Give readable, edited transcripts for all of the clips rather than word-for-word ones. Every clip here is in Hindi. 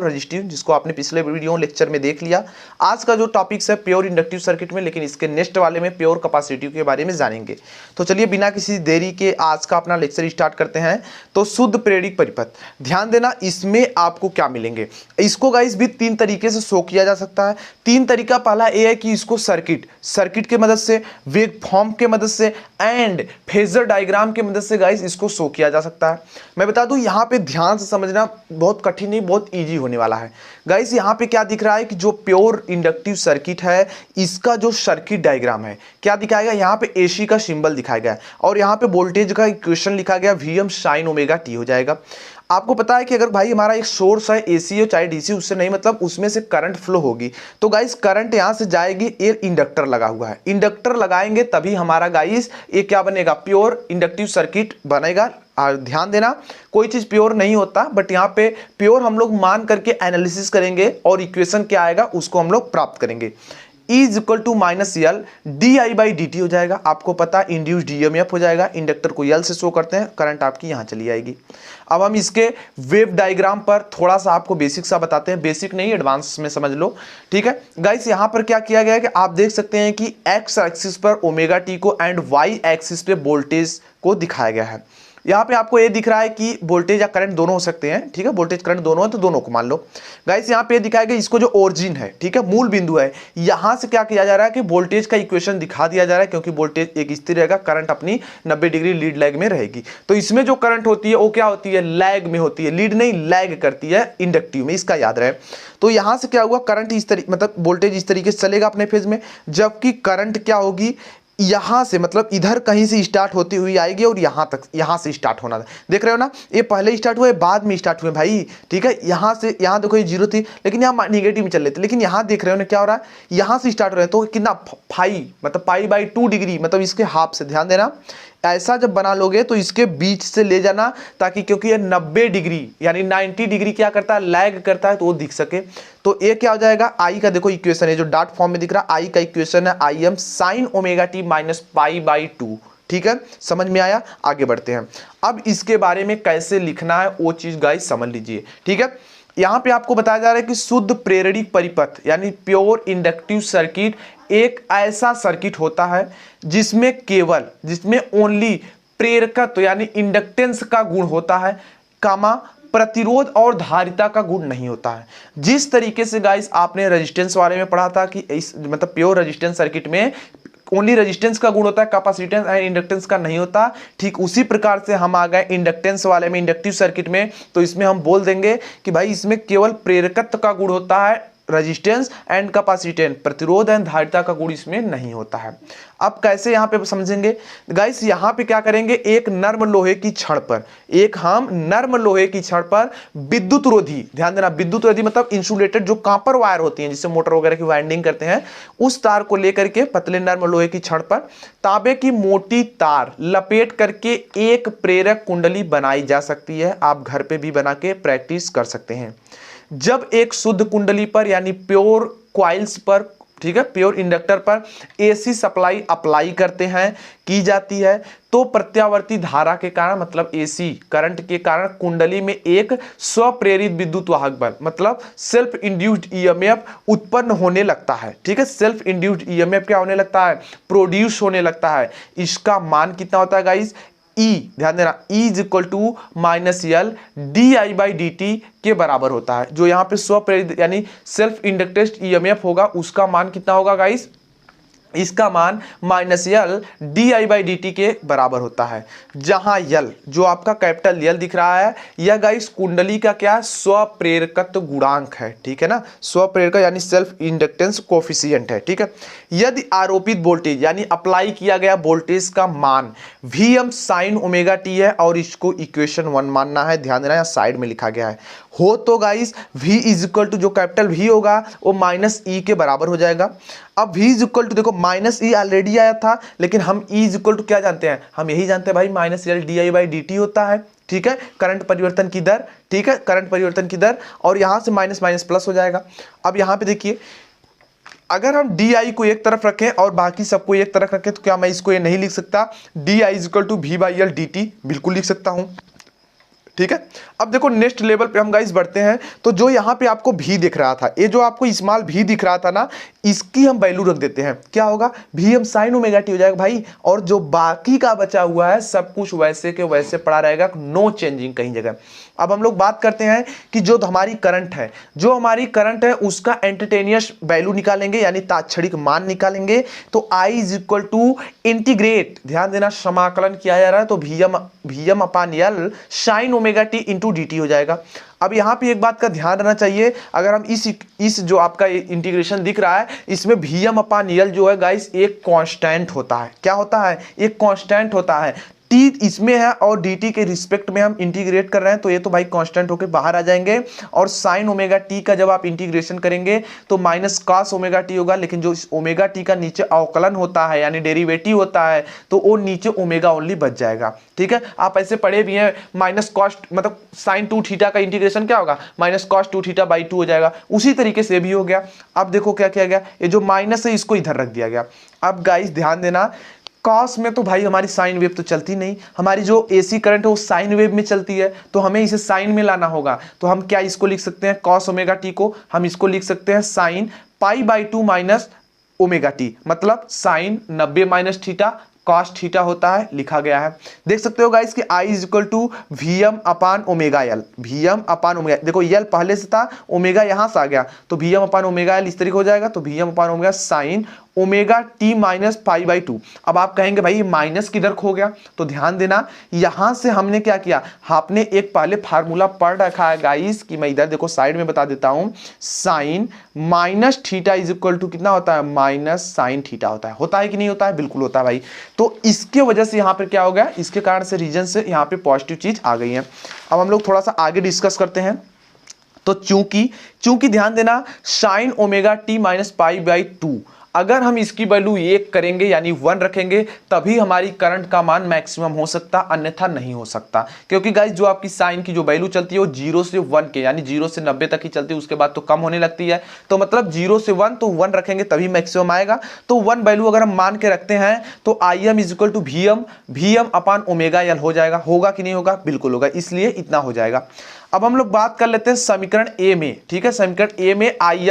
रजिस्टिव, जिसको आपने पिछले वीडियो लेक्चर में देख लिया। आज का जो टॉपिक्स है प्योर इंडक्टिव सर्किट में, लेकिन इसके नेक्स्ट वाले में प्योर कैपेसिटिव के बारे में जानेंगे। तो चलिए बिना किसी देरी के आज का अपना लेक्चर स्टार्ट करते हैं। तो शुद्ध प्रेरक परिपथ, ध्यान देना इसमें आपको क्या मिलेंगे। इसको गाइस भी तीन तरीके से शो किया जा सकता है। तीन तरीका, पहला ये है कि इसको सर्किट के मदद से, वेव फॉर्म के मदद से एंड फेजर डायग्राम के मदद से गाइस इसको शो किया जा सकता है। मैं बता दूं यहाँ पे ध्यान से समझना, बहुत कठिन नहीं, बहुत ईजी होने वाला है। गाइस यहाँ पे क्या दिख रहा है कि जो प्योर इंडक्टिव सर्किट है इसका जो सर्किट डायग्राम है क्या दिखाएगा, यहाँ पे एसी का सिंबल दिखाया गया है और यहाँ पे वोल्टेज का इक्वेशन लिखा गया Vm sin ओमेगा t हो जाएगा। आपको पता है कि अगर भाई हमारा एक सोर्स है एसी हो चाहे डीसी, उससे नहीं मतलब उसमें से करंट फ्लो होगी, तो गाइस करंट यहां से जाएगी, ये इंडक्टर लगा हुआ है, इंडक्टर लगाएंगे तभी हमारा गाइस ये क्या बनेगा, प्योर इंडक्टिव सर्किट बनेगा। और ध्यान देना कोई चीज प्योर नहीं होता, बट यहाँ पे प्योर हम लोग मान करके एनालिसिस करेंगे और इक्वेशन क्या आएगा उसको हम लोग प्राप्त करेंगे। E is equal to minus L di/dt हो जाएगा। आपको पता इंड्यूस्ड ईएमएफ हो जाएगा, इंडक्टर को यल से शो करते हैं, करंट आपकी यहां चली आएगी। अब हम इसके वेव डायग्राम पर थोड़ा सा आपको बेसिक सा बताते हैं, बेसिक नहीं एडवांस में समझ लो, ठीक है गाइस। यहां पर क्या किया गया है कि आप देख सकते हैं कि एक्स एक्सिस पर ओमेगा टी को एंड वाई एक्सिस पे वोल्टेज को दिखाया गया है। यहाँ पे आपको ये दिख रहा है कि वोल्टेज या करंट दोनों हो सकते हैं, ठीक है, वोल्टेज करंट दोनों है तो दोनों को मान लो। गाइस यहाँ पे दिखाया गया इसको जो ओरिजिन है, ठीक है, मूल बिंदु है, यहाँ से क्या किया जा रहा है कि वोल्टेज का इक्वेशन दिखा दिया जा रहा है, क्योंकि वोल्टेज एक स्थिर रहेगा, करंट अपनी 90 डिग्री लीड लैग में रहेगी। तो इसमें जो करंट होती है वो क्या होती है, लैग में होती है, लीड नहीं लैग करती है इंडक्टिव में, इसका याद रहे। तो यहाँ से क्या हुआ, करंट इस तरीके मतलब वोल्टेज इस तरीके से चलेगा अपने फेज में, जबकि करंट क्या होगी यहां से मतलब इधर कहीं से स्टार्ट होती हुई आएगी और यहां तक, यहां से स्टार्ट होना, देख रहे हो ना, ये पहले स्टार्ट हुए बाद में स्टार्ट हुए भाई, ठीक है। यहां से यहां देखो ये जीरो थी लेकिन यहां निगेटिव में चल रहे थे, लेकिन यहां देख रहे हो ना क्या हो रहा है, यहां से स्टार्ट हो रहे हैं, तो कितना फाई मतलब π/2 डिग्री, मतलब इसके हाफ से, ध्यान देना ऐसा जब बना लोगे तो इसके बीच से ले जाना, ताकि क्योंकि ये 90 डिग्री यानी 90 डिग्री क्या करता है, लैग करता है, तो वो दिख सके। तो ये क्या हो जाएगा, आई का देखो इक्वेशन है जो डॉट फॉर्म में दिख रहा है, आई का इक्वेशन है Im sin omega t minus π/2, ठीक है, समझ में आया। आगे बढ़ते हैं, अब इसके बारे में कैसे लिखना है वो चीज गाइस समझ लीजिए, ठीक है। यहां पे आपको बताया जा रहा है कि शुद्ध प्रेरक परिपथ यानी प्योर इंडक्टिव सर्किट एक ऐसा सर्किट होता है जिसमें ओनली प्रेरकत्व यानी इंडक्टेंस का गुण होता है, कामा प्रतिरोध और धारिता का गुण नहीं होता है। जिस तरीके से गाइस आपने रेजिस्टेंस वाले में पढ़ा था कि इस मतलब प्योर रेजिस्टेंस सर्किट में ओनली रेजिस्टेंस का गुण होता है, कैपेसिटेंस एंड इंडक्टेंस का नहीं होता, ठीक उसी प्रकार से हम आ गए इंडक्टेंस वाले में, इंडक्टिव सर्किट में। तो इसमें हम बोल देंगे कि भाई इसमें केवल प्रेरकत्व का गुण होता है, रेजिस्टेंस एंड कैपेसिटेंस, प्रतिरोध एंड धारिता का गुण इसमें नहीं होता है। अब कैसे यहाँ पे समझेंगे गाइस, यहाँ पे क्या करेंगे, एक नर्म लोहे की छड़ पर, एक हम नर्म लोहे की छड़ पर विद्युत रोधी, ध्यान देना विद्युत रोधी मतलब इंसुलेटेड जो कॉपर वायर होती है जिससे मोटर वगैरह की वाइंडिंग करते हैं, उस तार को लेकर के पतले नर्म लोहे की छड़ पर तांबे की मोटी तार लपेट करके एक प्रेरक कुंडली बनाई जा सकती है। आप घर पे भी बना के प्रैक्टिस कर सकते हैं। जब एक शुद्ध कुंडली पर यानी प्योर क्वाइल्स पर, ठीक है, प्योर इंडक्टर पर एसी सप्लाई अप्लाई करते हैं, की जाती है, तो प्रत्यावर्ती धारा के कारण मतलब एसी करंट के कारण कुंडली में एक स्वप्रेरित विद्युत वाहक बल मतलब सेल्फ इंड्यूस्ड ईएमएफ उत्पन्न होने लगता है, ठीक है। सेल्फ इंड्यूस्ड ईएमएफ क्या होने लगता है, प्रोड्यूस होने लगता है। इसका मान कितना होता है गाइस, E, ध्यान देना E is equal to minus L di/dt के बराबर होता है। जो यहाँ पे स्वप्रेरित यानी सेल्फ इंडक्टेंस ईएमएफ होगा उसका मान कितना होगा गाइस, इसका मान माइनस यल di/dt के बराबर होता है। जहां यल जो आपका कैपिटल यल दिख रहा है, यह गाइस कुंडली का क्या स्वप्रेरकत्व गुणांक है, ठीक है ना, स्वप्रेरक यानी सेल्फ इंडक्टेंस कोफिशिएंट है, ठीक है। यदि आरोपित वोल्टेज यानी अप्लाई किया गया वोल्टेज का मान Vm sin ओमेगा t है और इसको इक्वेशन 1 मानना है, ध्यान देना यहाँ साइड में लिखा गया है, हो तो guys V is equal to जो कैपिटल V होगा वो माइनस ई के बराबर हो जाएगा। अब V इज इक्वल टू देखो माइनस ई ऑलरेडी आया था, लेकिन हम E इज इक्वल टू क्या जानते हैं, हम यही जानते हैं भाई माइनस यल di/dt होता है, ठीक है, करंट परिवर्तन की दर, ठीक है, करंट परिवर्तन की दर, और यहां से माइनस माइनस प्लस हो जाएगा। अब यहां पे देखिए अगर हम di को एक तरफ रखें और बाकी सबको एक तरफ रखें तो क्या मैं इसको ये नहीं लिख सकता, di is equal to V/L dt, बिल्कुल लिख सकता हूं। ठीक है। अब देखो नेक्स्ट लेवल पे हम गाइस बढ़ते हैं। तो जो यहाँ पे आपको भी दिख रहा था, ये जो आपको स्मॉल भी दिख रहा था ना, इसकी हम वैल्यू रख देते हैं। क्या होगा? भी हम साइन ओमेगा टी हो जाएगा भाई। और जो बाकी का बचा हुआ है सब कुछ वैसे के वैसे पड़ा रहेगा, नो चेंजिंग कहीं जगह। अब हम लोग बात करते हैं कि जो हमारी करंट है, जो हमारी करंट है उसका एंटरटेनियस वैल्यू निकालेंगे, यानी तात्क्षणिक मान निकालेंगे। तो I is equal to integrate, ध्यान देना समाकलन किया जा रहा है, तो V M upon L sine omega T into D T हो जाएगा। अब यहाँ पे एक बात का ध्यान रहना चाहिए, अगर हम इस जो आपका इंटीग्रेशन दिख रहा है, इसमें वी एम अपान एल जो है गाइस एक कांस्टेंट होता है। क्या होता है? एक कांस्टेंट होता है। टी इसमें है और डी टी के रिस्पेक्ट में हम इंटीग्रेट कर रहे हैं, तो ये तो भाई कांस्टेंट होकर बाहर आ जाएंगे। और साइन ओमेगा टी का जब आप इंटीग्रेशन करेंगे तो माइनस कॉस ओमेगा टी होगा, लेकिन जो ओमेगा टी का नीचे अवकलन होता है यानी डेरिवेटिव होता है, तो वो नीचे ओमेगा ओनली बच जाएगा। ठीक है, आप ऐसे पढ़े भी हैं, माइनस कॉस मतलब साइन 2 थीटा का इंटीग्रेशन क्या होगा? माइनस कॉस 2 थीटा बाई 2 हो जाएगा। उसी तरीके से भी हो गया। अब देखो क्या किया गया, ये जो माइनस है इसको इधर रख दिया गया। अब गाइस ध्यान देना, कॉस में तो भाई हमारी साइन वेव तो चलती नहीं, हमारी जो एसी करंट है वो साइन वेव में चलती है, तो हमें इसे साइन में लाना होगा। तो हम क्या इसको लिख सकते हैं? कॉस ओमेगा टी को हम इसको लिख सकते हैं sine pi by 2 minus omega T, मतलब sine 90 minus theta cos theta होता है, लिखा गया है। देख सकते हो गाइस कि I is equal to V M upon omega L, V M upon omega, देखो एल पहले से था, ओमेगा यहां से आ गया, तो V M upon omega L इस तरीके हो जाएगा। तो V M upon omega sine omega T minus pi by 2। अब आप कहेंगे भाई माइनस किधर खो गया? तो ध्यान देना, यहां से हमने क्या किया, आपने एक पहले फार्मूला पढ़ रखा है गाइस, कि मैं इधर देखो साइड में बता देता हूं, sine minus theta is equal to कितना होता है? माइनस साइन थीटा होता है। होता है कि नहीं होता है? बिल्कुल होता है भाई। तो इसके वजह से यहां पर क्या हो गया, इसके कारण से रीजन से यहां पे पॉजिटिव चीज आ गई है। अब हम लोग थोड़ा सा आगे डिस्कस करते हैं। तो चूंकि ध्यान देना, sign omega T minus pi by 2, अगर हम इसकी वैल्यू 1 करेंगे यानी 1 रखेंगे, तभी हमारी करंट का मान मैक्सिमम हो सकता, अन्यथा नहीं हो सकता। क्योंकि गाइस जो आपकी साइन की जो वैल्यू चलती है वो 0 से 1 के यानी 0 से 90 तक ही चलती है, उसके बाद तो कम होने लगती है। तो मतलब 0 से 1, तो 1 रखेंगे तभी मैक्सिमम आएगा। तो 1 वैल्यू अगर हम मान के रखते हैं तो I M is equal to V M upon omega L हो जाएगा। होगा कि नहीं होगा? बिल्कुल होगा, इसलिए इतना हो जाएगा। अब हम लोग बात कर लेते हैं समीकरण ए में। ठीक है, समीकरण ए में आई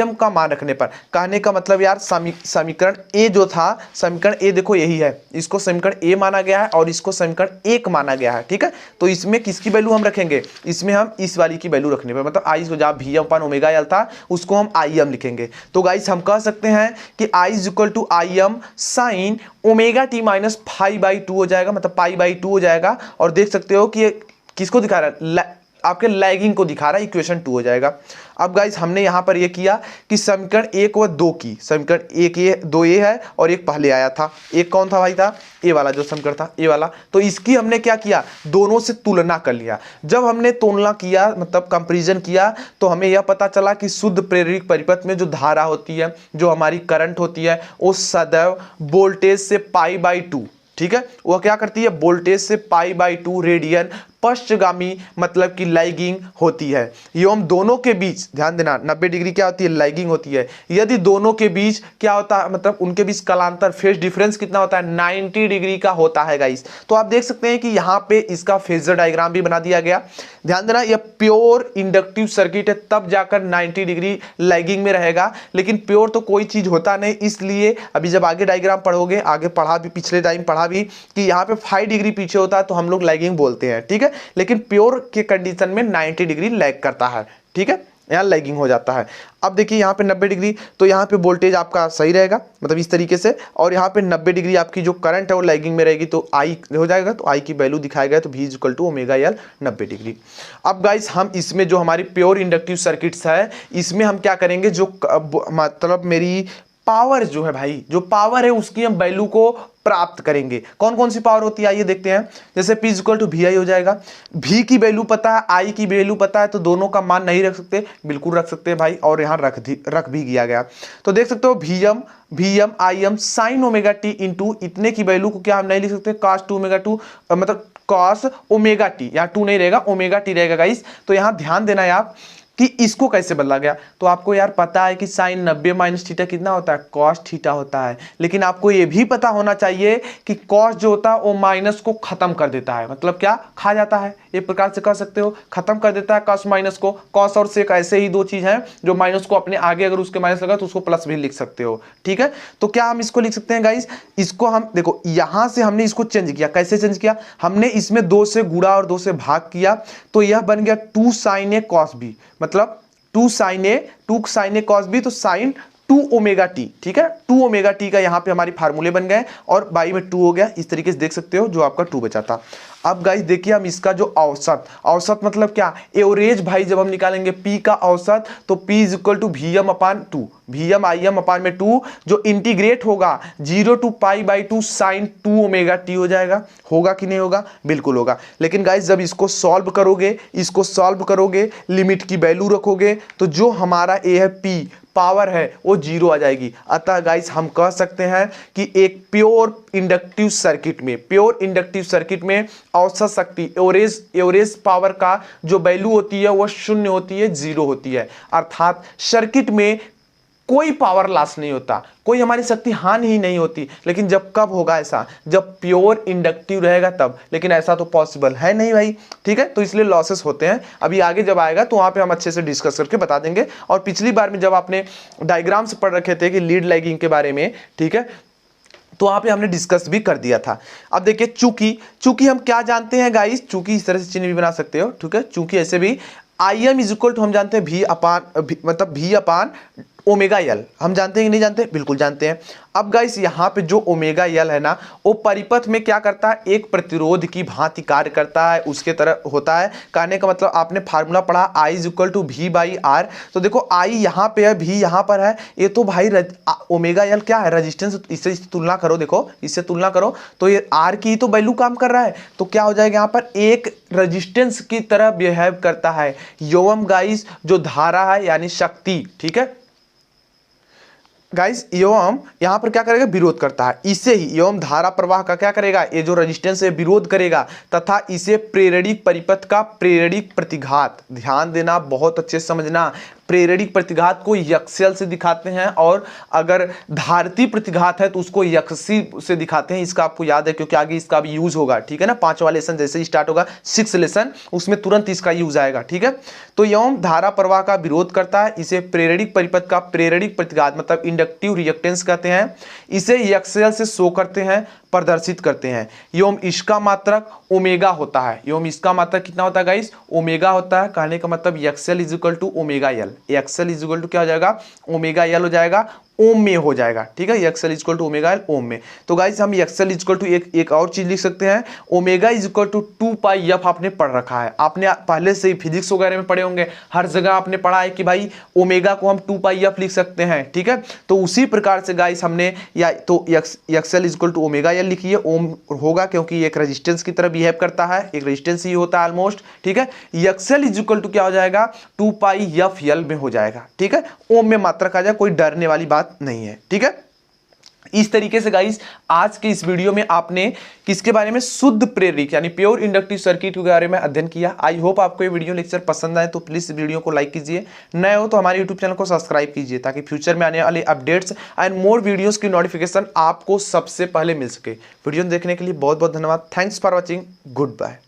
एम का मान रखने पर, कहने का मतलब यार समीकरण ए जो था, समीकरण ए देखो यही है, इसको समीकरण ए माना गया है और इसको समीकरण 1 माना गया है। ठीक है, तो इसमें किसकी वैल्यू हम रखेंगे? इसमें हम इस वाली की वैल्यू रखने पर, मतलब आई को जहाँ V M upon omega L था उसको हम आई एम लिखेंगे। तो गाइस हम कह सकते हैं कि I is equal to I M sine omega T minus pi by 2 हो जाएगा, मतलब पाई बाई 2 हो जाएगा। और देख सकते हो कि ये किसको दिखा रहा है? आपके लैगिंग को दिखा रहा है, इक्वेशन 2 हो जाएगा। अब गाइस हमने यहां पर ये किया कि समीकरण 1 व 2 की, समीकरण 1 ये 2 ये है और एक पहले आया था, एक कौन था भाई? था ए वाला, जो समीकरण था ए वाला। तो इसकी हमने क्या किया? दोनों से तुलना कर लिया। जब हमने तुलना किया मतलब कंपैरिजन किया, तो हमें यह पता चला कि शुद्ध प्रेरक परिपथ में जो धारा होती है, जो हमारी करंट होती है, वो सदैव वोल्टेज से पाई बाई 2, ठीक है, वह क्या करती है? वोल्टेज से पाई बाई 2 रेडियन पश्चगामी मतलब कि लैगिंग होती है। एवं दोनों के बीच ध्यान देना, 90 डिग्री क्या होती है? लैगिंग होती है। यदि दोनों के बीच क्या होता है, मतलब उनके बीच कालांतर फेज डिफरेंस कितना होता है? 90 डिग्री का होता है गाइस। तो आप देख सकते हैं कि यहाँ पे इसका फेजर डायग्राम भी बना दिया गया। ध्यान देना, यह प्योर इंडक्टिव सर्किट है, तब जाकर 90 डिग्री लैगिंग में रहेगा, लेकिन प्योर तो कोई चीज होता नहीं। इसलिए अभी जब आगे डायग्राम पढ़ोगे, आगे पढ़ा भी, पिछले टाइम पढ़ा भी कि यहाँ पे 5 डिग्री पीछे होता है तो हम लोग लैगिंग बोलते हैं। ठीक है, लेकिन प्योर के कंडीशन में 90 डिग्री लैग करता है। ठीक है, यहाँ लैगिंग हो जाता है। अब देखिए यहाँ पे 90 डिग्री, तो यहाँ पे वोल्टेज आपका सही रहेगा, मतलब इस तरीके से, और यहाँ पे 90 डिग्री आपकी जो करंट है वो लैगिंग में रहेगी, तो आई हो जाएगा। तो आई की वैल्यू दिखाया गया, तो V is equal to omega L 90 degree. अब गाइस हम इसमें जो हमारी प्योर इंडक्टिव सर्किट्स है, इसमें हम क्या करेंगे, जो मतलब मेरी पावर जो है भाई, जो पावर है उसकी हम वैल्यू को प्राप्त करेंगे। कौन कौन सी पावर होती है आइए देखते हैं। जैसे P इक्वल टू वी आई हो जाएगा, V की वैल्यू पता है, I की वैल्यू पता है, तो दोनों का मान नहीं रख सकते? बिल्कुल रख सकते हैं भाई, और यहाँ रख भी किया गया। तो देख सकते हो V M I M sine omega T into इतने की वैल्यू को क्या हम नहीं लिख सकते? कॉस 2 ओमेगा 2, मतलब कॉस ओमेगा टी, यहाँ 2 नहीं रहेगा, ओमेगा टी रहेगा गाइस। तो यहाँ ध्यान देना है आप कि इसको कैसे बदला गया। तो आपको यार पता है कि साइन 90 माइनस थीटा कितना होता है, कॉस थीटा होता है। लेकिन आपको ये भी पता होना चाहिए कि कॉस जो होता है वो माइनस को खत्म कर देता है, मतलब क्या, खा जाता है, एक प्रकार से कह सकते हो, खत्म कर देता है कॉस माइनस को। कॉस और सेक ऐसे ही दो चीज हैं जो माइनस को अपने आगे अगर उसके माइनस लगा तो उसको प्लस भी लिख सकते हो, ठीक है। तो क्या हम इसको लिख सकते हैं गाइस, इसको हम देखो यहां से हमने इसको चेंज किया, कैसे चेंज किया, हमने इसमें 2 से गुणा और 2 से भाग किया, तो यह बन गया 2 sin a cos b, मतलब 2 sin a cos b, तो साइन 2 ओमेगा टी, ठीक है, 2 ओमेगा टी का यहाँ पे हमारी फार्मूले बन गए और बाई में 2 हो गया, इस तरीके से देख सकते हो, जो आपका 2 बचा था। अब गाइस देखिए हम इसका जो औसत मतलब क्या, एवरेज भाई जब हम निकालेंगे p का औसत, तो p is equal to vm upon 2, vm im upon में 2, जो इंटीग्रेट होगा 0 to pi by 2 sine 2 omega T हो जाएगा। होगा कि नहीं होगा, बिल्कुल होगा। लेकिन गाइस जब इसको सॉल्व करोगे, लिमिट की वैल्यू रखोगे, तो जो हमारा a है p पावर है वो 0 आ जाएगी। अतः गाइस हम कह सकते हैं कि एक प्योर इंडक्टिव सर्किट में औसत शक्ति एवरेज पावर का जो वैल्यू होती है वो 0 होती है, 0 होती है। अर्थात सर्किट में कोई पावर लॉस नहीं होता, कोई हमारी शक्ति हानि ही नहीं होती। लेकिन जब कब होगा ऐसा, जब प्योर इंडक्टिव रहेगा तब, लेकिन ऐसा तो पॉसिबल है नहीं भाई, ठीक है। तो इसलिए लॉसेस होते हैं, अभी आगे जब आएगा तो वहां पे हम अच्छे से डिस्कस करके बता देंगे। और पिछली बार में जब आपने डायग्राम्स पढ़ रखे थे कि लीड लैगिंग के बारे में, ठीक है, तो वहां पे हमने डिस्कस भी कर दिया था। अब देखिए चूंकि हम क्या जानते हैं गाइस, चूंकि इस तरह से चिन्ह भी बना सकते हो, ठीक है, चूंकि ऐसे भी I M is equal to हम जानते हैं मतलब भी अपान ओमेगा एल, हम जानते हैं कि नहीं जानते, बिल्कुल जानते हैं। अब गाइस यहाँ पे जो ओमेगा एल है ना, वो परिपथ में क्या करता है, एक प्रतिरोध की भांति कार्य करता है, उसके तरह होता है। कहने का मतलब आपने फार्मूला पढ़ा I is equal to V by R, तो देखो आई यहाँ पे है, भी यहाँ पर है, ये तो भाई ओमेगा एल क्या है, रजिस्टेंस, इससे तुलना करो, देखो इससे तुलना करो तो ये आर की तो वैल्यू काम कर रहा है, तो क्या हो जाएगा यहाँ पर एक रजिस्टेंस की तरह बिहेव करता है। एवं गाइस जो धारा है यानी शक्ति, ठीक है गाइस, एवं यहां पर क्या करेगा, विरोध करता है, इसे ही एवं धारा प्रवाह का क्या करेगा, ये जो रेजिस्टेंस है विरोध करेगा, तथा इसे प्रेरणिक परिपथ का प्रेरणिक प्रतिघात, ध्यान देना, बहुत अच्छे से समझना, प्रेरणिक प्रतिघात को यक्षल से दिखाते हैं, और अगर धारती प्रतिघात है तो उसको यक्षी से दिखाते हैं। इसका आपको याद है क्योंकि आगे इसका भी यूज होगा, ठीक है ना, 5वां लेसन जैसे ही स्टार्ट होगा, 6 लेसन, उसमें तुरंत इसका यूज आएगा, ठीक है। तो एवं धारा प्रवाह का विरोध करता है, इसे प्रेरणिक परिपथ का प्रेरणिक प्रतिघात मतलब इंडक्टिव रिएक्टेंस कहते हैं, इसे यक्षल से शो करते हैं, प्रदर्शित करते हैं। एवं इसका मात्रक ओमेगा होता है, एवं इसका मात्रक कितना होता है गाइस, ओमेगा होता है। कहने का मतलब XL is equal to omega L, XL is equal to क्या हो जाएगा, ओमेगा एल हो जाएगा, ओम में हो जाएगा, ठीक है, XL is equal to omega L ohm में। तो गाइस हम एक्सएल इज इक्वल टू एक और चीज लिख सकते हैं, omega is equal to 2 pi F, आपने पढ़ रखा है, आपने पहले से ही फिजिक्स वगैरह में पढ़े होंगे, हर जगह आपने पढ़ा है कि भाई ओमेगा को हम 2 पाई एफ लिख सकते हैं, ठीक है। तो उसी प्रकार से गाइस हमने या तो XL is equal to omega L लिखिए, ओम होगा क्योंकि एक रेजिस्टेंस की तरह बिहेव करता है, एक रेजिस्टेंस ही होता है ऑलमोस्ट, ठीक है। एक्सएल इज इक्वल टू क्या हो जाएगा, 2 पाई एफ एल में हो जाएगा, ठीक है, ओम में मात्रक आ जाए, कोई डरने वाली बात नहीं है, ठीक है। इस तरीके से गाइस आज के इस वीडियो में आपने किसके बारे में, शुद्ध प्रेरक यानी प्योर इंडक्टिव सर्किट के बारे में अध्ययन किया। आई होप आपको ये वीडियो लेक्चर पसंद आए, तो प्लीज वीडियो को लाइक कीजिए, नए हो तो हमारे यूट्यूब चैनल को सब्सक्राइब कीजिए ताकि फ्यूचर में आने वाले अपडेट्स एंड मोर वीडियोस की नोटिफिकेशन आपको सबसे पहले मिल सके। वीडियो देखने के लिए बहुत बहुत धन्यवाद, thanks for watching, good bye.